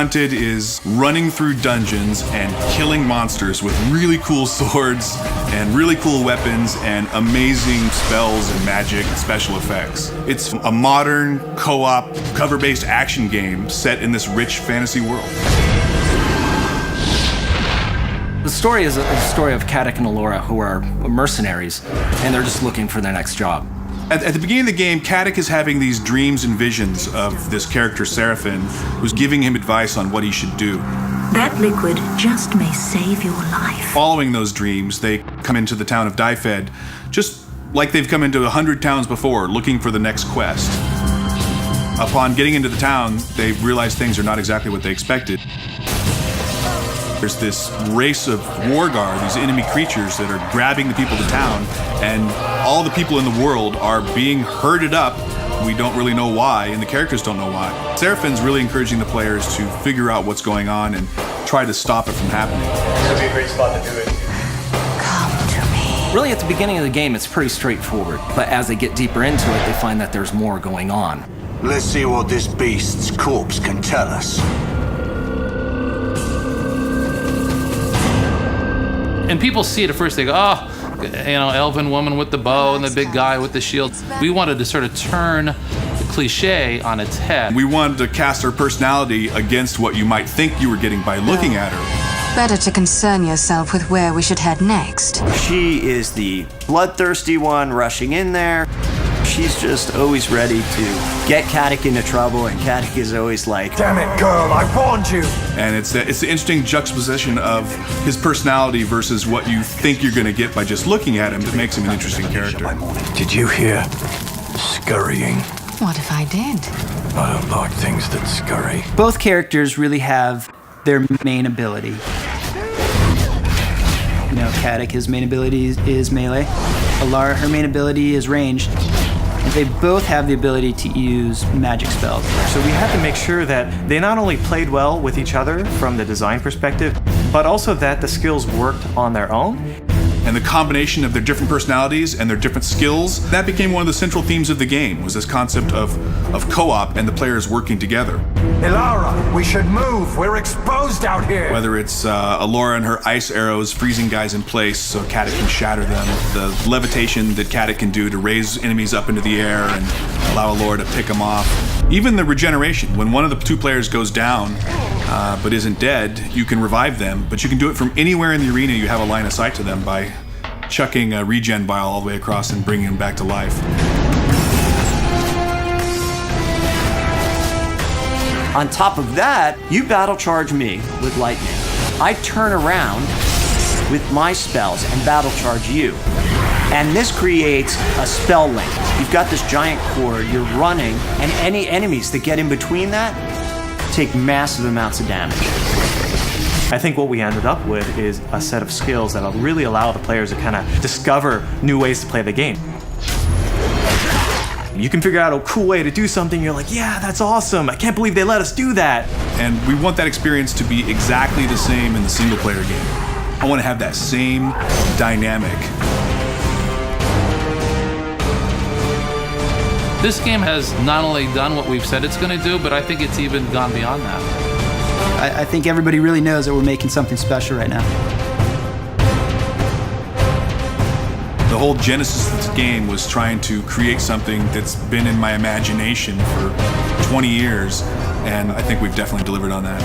Hunted is running through dungeons and killing monsters with really cool swords and really cool weapons and amazing spells and magic and special effects. It's a modern, co-op, cover-based action game set in this rich fantasy world. The story is a story of Caddick and Allura, who are mercenaries, and they're just looking for their next job. At the beginning of the game, Caddick is having these dreams and visions of this character, Seraphin, who's giving him advice on what he should do. That liquid just may save your life. Following those dreams, they come into the town of Dyfed, just like they've come into 100 towns before, looking for the next quest. Upon getting into the town, they realize things are not exactly what they expected. There's this race of war guard, these enemy creatures that are grabbing the people of the town, and all the people in the world are being herded up. We don't really know why, and the characters don't know why. Seraphin's really encouraging the players to figure out what's going on and try to stop it from happening. This would be a great spot to do it. Come to me. Really, at the beginning of the game, it's pretty straightforward, but as they get deeper into it, they find that there's more going on. Let's see what this beast's corpse can tell us. And people see it at first, they go, oh, elven woman with the bow and the big guy with the shield. We wanted to sort of turn the cliche on its head. We wanted to cast her personality against what you might think you were getting by looking at her. Better to concern yourself with where we should head next. She is the bloodthirsty one rushing in there. She's just always ready to get Caddick into trouble, and Caddick is always like, Damn it, girl, I warned you! And it's the interesting juxtaposition of his personality versus what you think you're going to get by just looking at him that makes him an interesting character. Did you hear scurrying? What if I did? I don't like things that scurry. Both characters really have their main ability. Caddick, his main ability is melee. Allura, her main ability is ranged. And they both have the ability to use magic spells. So we had to make sure that they not only played well with each other from the design perspective, but also that the skills worked on their own. And the combination of their different personalities and their different skills, that became one of the central themes of the game, was this concept of co-op and the players working together. Allura, we should move. We're exposed out here. Whether it's Allura and her ice arrows freezing guys in place so Caddick can shatter them, the levitation that Caddick can do to raise enemies up into the air and allow Allura to pick them off. Even the regeneration, when one of the two players goes down but isn't dead, you can revive them, but you can do it from anywhere in the arena you have a line of sight to them by chucking a regen vial all the way across and bringing them back to life. on top of that, you battle charge me with lightning. I turn around with my spells and battle charge you. And this creates a spell link. You've got this giant cord, you're running, and any enemies that get in between that take massive amounts of damage. I think what we ended up with is a set of skills that'll really allow the players to kind of discover new ways to play the game. You can figure out a cool way to do something, you're like, yeah, that's awesome, I can't believe they let us do that. And we want that experience to be exactly the same in the single player game. I want to have that same dynamic. This game has not only done what we've said it's going to do, but I think it's even gone beyond that. I think everybody really knows that we're making something special right now. The whole genesis of this game was trying to create something that's been in my imagination for 20 years, and I think we've definitely delivered on that.